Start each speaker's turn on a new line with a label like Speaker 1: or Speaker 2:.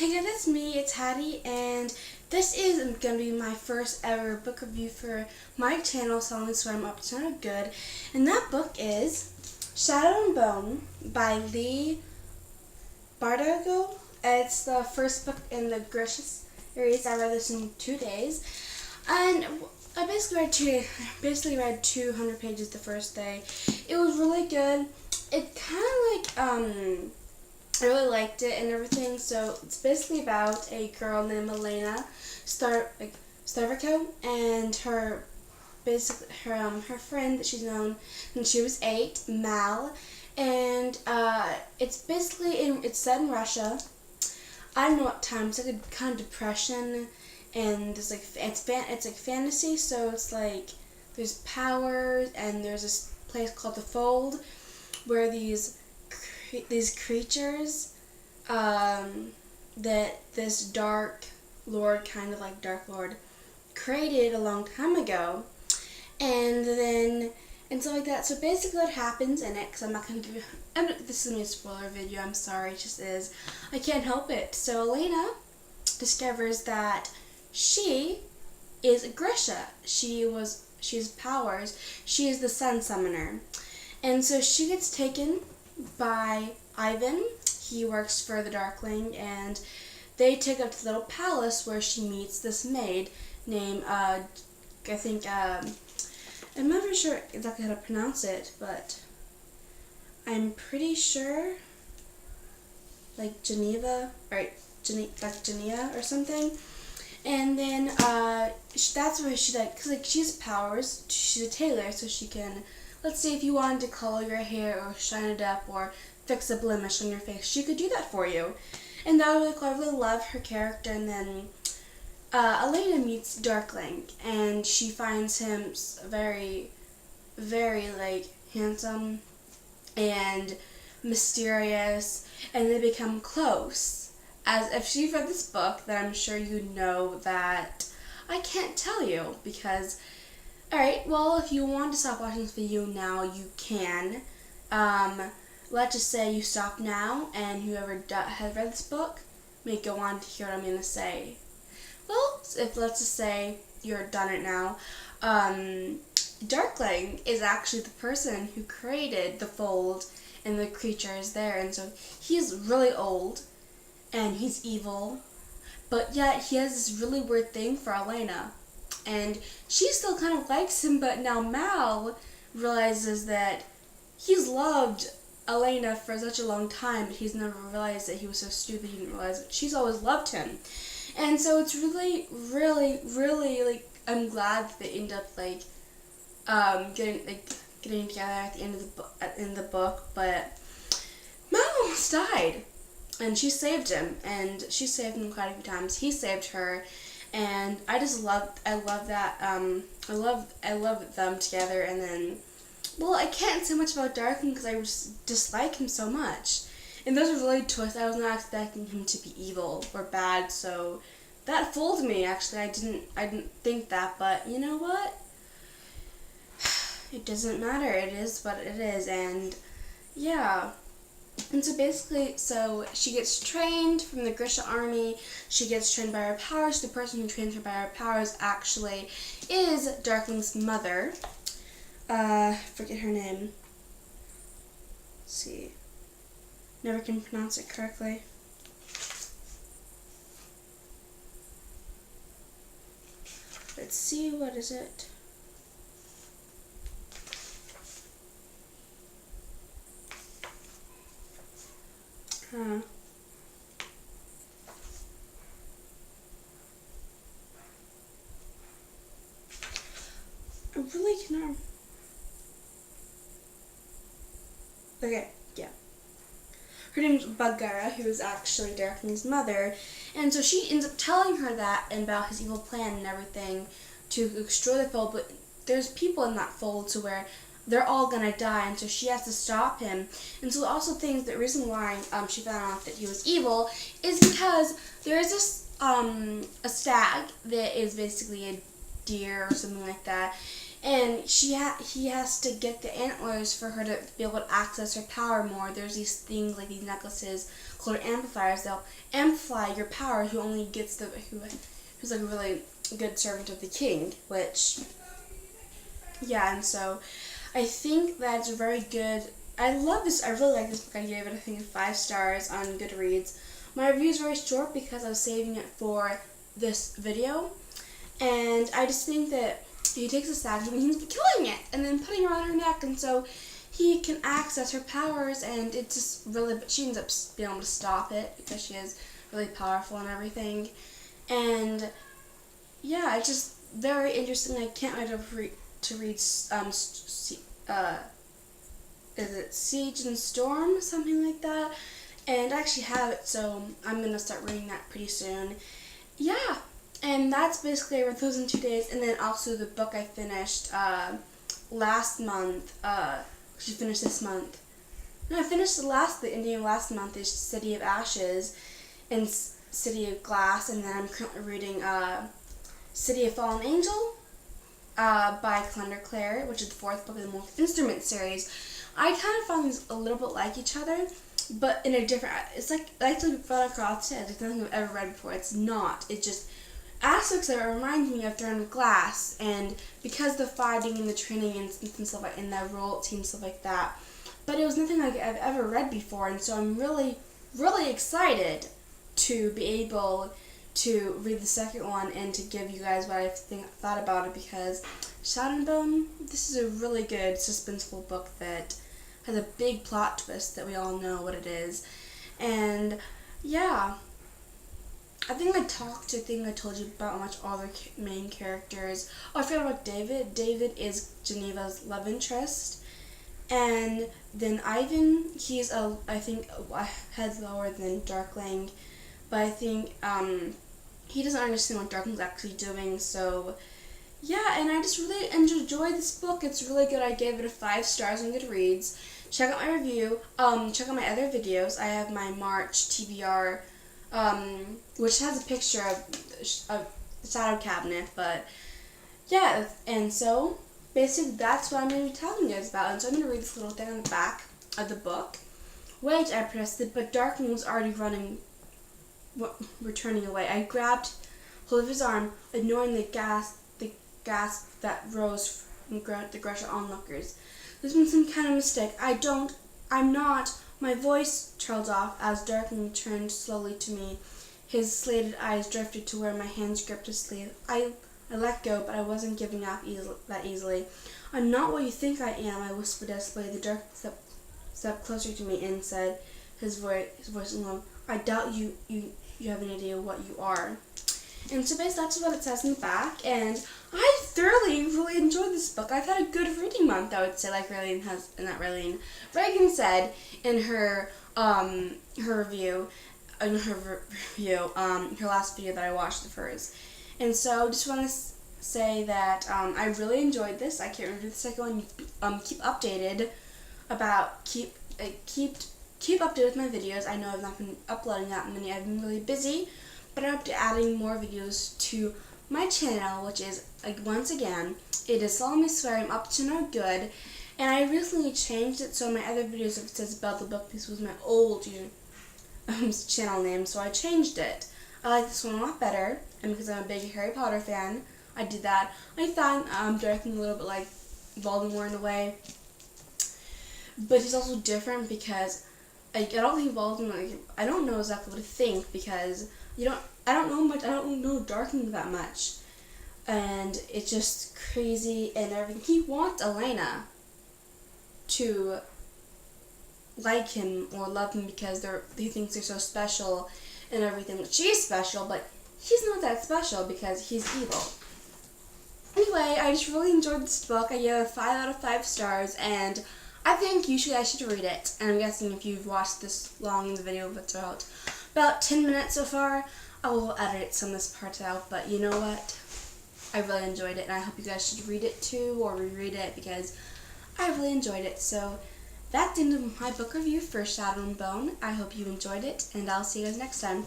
Speaker 1: Hey guys, it's me, it's Hattie, and this is going to be my first ever book review for my channel, so I'm up to no good. And that book is Shadow and Bone by Leigh Bardugo. It's the first book in the Grisha series. I read this in 2 days, and I basically read 200 pages the first day. It was really good. It kind of I really liked it and everything. So it's basically about a girl named Elena Starvico and her friend that she's known since she was 8, Mal, and it's set in Russia. I don't know what time. It's like a kind of depression, and there's like it's like fantasy. So it's like there's powers, and there's this place called the Fold, where these creatures that this Dark Lord, kind of like Dark Lord, created a long time ago, and stuff like that. So basically what happens in it, because I'm not going to give you, this is going to be a spoiler video, I'm sorry, it just is, I can't help it. So Elena discovers that she is Grisha. She has powers. She is the Sun Summoner. And so she gets taken by Ivan. He works for the Darkling, and they take her to the little palace where she meets this maid named, I'm not very sure exactly how to pronounce it, but I'm pretty sure, like Geneva, like Geneva or something. And then that's where she she's powers. She's a tailor, so she can, let's say if you wanted to color your hair or shine it up or fix a blemish on your face, she could do that for you. And that was really cool. I really love her character. And then Elena meets Darkling, and she finds him very, very handsome and mysterious, and they become close. As if you've read this book, then I'm sure you know that I can't tell you because. Alright, well, if you want to stop watching this video now, you can. Let's just say you stop now, and whoever has read this book may go on to hear what I'm going to say. Well, let's just say you're done it now. Darkling is actually the person who created the Fold and the creatures there, and so he's really old, and he's evil, but yet he has this really weird thing for Elena. And she still kind of likes him, but now Mal realizes that he's loved Elena for such a long time, but he's never realized that he was so stupid he didn't realize that she's always loved him. And so it's really, really, really, I'm glad that they end up getting together at the end of the book. But Mal almost died, and she saved him, and she saved him quite a few times. He saved her. And I love that, I love them together. And then, well, I can't say much about Darkling because I just dislike him so much. And those are really twists. I was not expecting him to be evil or bad, so that fooled me, actually. I didn't think that, but you know what? It doesn't matter. It is what it is, and yeah. And so basically, she gets trained from the Grisha army. She gets trained by her powers. The person who trains her by her powers actually is Darkling's mother. Forget her name. Let's see. Never can pronounce it correctly. Let's see, what is it? I really cannot. Okay, yeah. Her name's Bagara, who is actually Darkling's mother, and so she ends up telling her that and about his evil plan and everything to destroy the Fold. But there's people in that Fold to where they're all gonna die, and so she has to stop him. And so also the reason why she found out that he was evil is because there is this a stag that is basically a deer or something like that, and he has to get the antlers for her to be able to access her power more. There's these things like these necklaces called amplifiers. They'll amplify your power. Who's like a really good servant of the king, which, yeah, and so I think that's very good. I love this. I really like this book. I gave it, I think, 5 stars on Goodreads. My review is very short because I was saving it for this video, and I just think that he takes a statue and he's killing it and then putting it around her neck, and so he can access her powers, and it's just really, but she ends up being able to stop it because she is really powerful and everything. And yeah, it's just very interesting. I can't wait to read is it Siege and Storm, something like that, and I actually have it, so I'm gonna start reading that pretty soon. Yeah, and that's basically what those in 2 days. And then also the book I finished last month. She finished this month. No, I finished the ending last month is City of Ashes and City of Glass, and then I'm currently reading City of Fallen Angel by Clender Clare, which is the 4th book of the Multi-Instrument series. I kind of found these a little bit like each other, but in a different. It's like Fella Croft said, it's nothing I've ever read before. It's not. It's just aspects that remind me of Throne of Glass, and because the fighting and the training and stuff like, and the royalty and stuff like that. But it was nothing like I've ever read before, and so I'm really, really excited to be able to read the second one and to give you guys what I thought about it, because Shadow and Bone, this is a really good suspenseful book that has a big plot twist that we all know what it is. And yeah, I think I told you about much all the main characters. Oh, I forgot about David. David is Geneva's love interest. And then Ivan, he's I think a head lower than Darkling, but I think he doesn't understand what Darkling's actually doing. So yeah, and I just really enjoyed this book. It's really good. I gave it a 5 stars on Goodreads. Check out my review. Check out my other videos. I have my March TBR, which has a picture of the shadow cabinet, but yeah, and so basically that's what I'm going to be telling you guys about. And so I'm going to read this little thing on the back of the book. Wait, I pressed it, but Darkling was already returning away. I grabbed hold of his arm, ignoring the gasp that rose from the Grisha onlookers. There's been some kind of mistake. I'm not. My voice trailed off as Darkling turned slowly to me. His slated eyes drifted to where my hands gripped his sleeve. I let go, but I wasn't giving up that easily. I'm not what you think I am, I whispered desperately. The Dark stepped closer to me and said, his voice low, I doubt you have any idea what you are. And so basically that's what it says in the back, and I thoroughly really enjoyed this book. I've had a good reading month, I would say, like Reagan said in her review, her last video that I watched of hers. And so just want to say that I really enjoyed this. I can't remember the second one. Keep updated keep updated with my videos. I know I've not been uploading that many. I've been really busy, but I'm adding more videos to my channel, which is, once again, it is Solemnly Swear I'm Up to No Good, and I recently changed it, so in my other videos it says about the book. This was my old channel name, so I changed it. I like this one a lot better, and because I'm a big Harry Potter fan, I did that. I thought Darkling a little bit like Voldemort in a way, but he's also different because I don't think Voldemort. I don't know exactly what to think because I don't know Darkling that much, and it's just crazy and everything. He wants Elena to like him or love him because he thinks they're so special and everything. She's special, but he's not that special because he's evil. Anyway, I just really enjoyed this book. I gave it 5 out of 5 stars, and I think you guys should read it. And I'm guessing if you've watched this long in the video, it's about 10 minutes so far. I will edit some of this part out, but you know what? I really enjoyed it, and I hope you guys should read it too, or reread it, because I really enjoyed it. So that's the end of my book review for Shadow and Bone. I hope you enjoyed it, and I'll see you guys next time.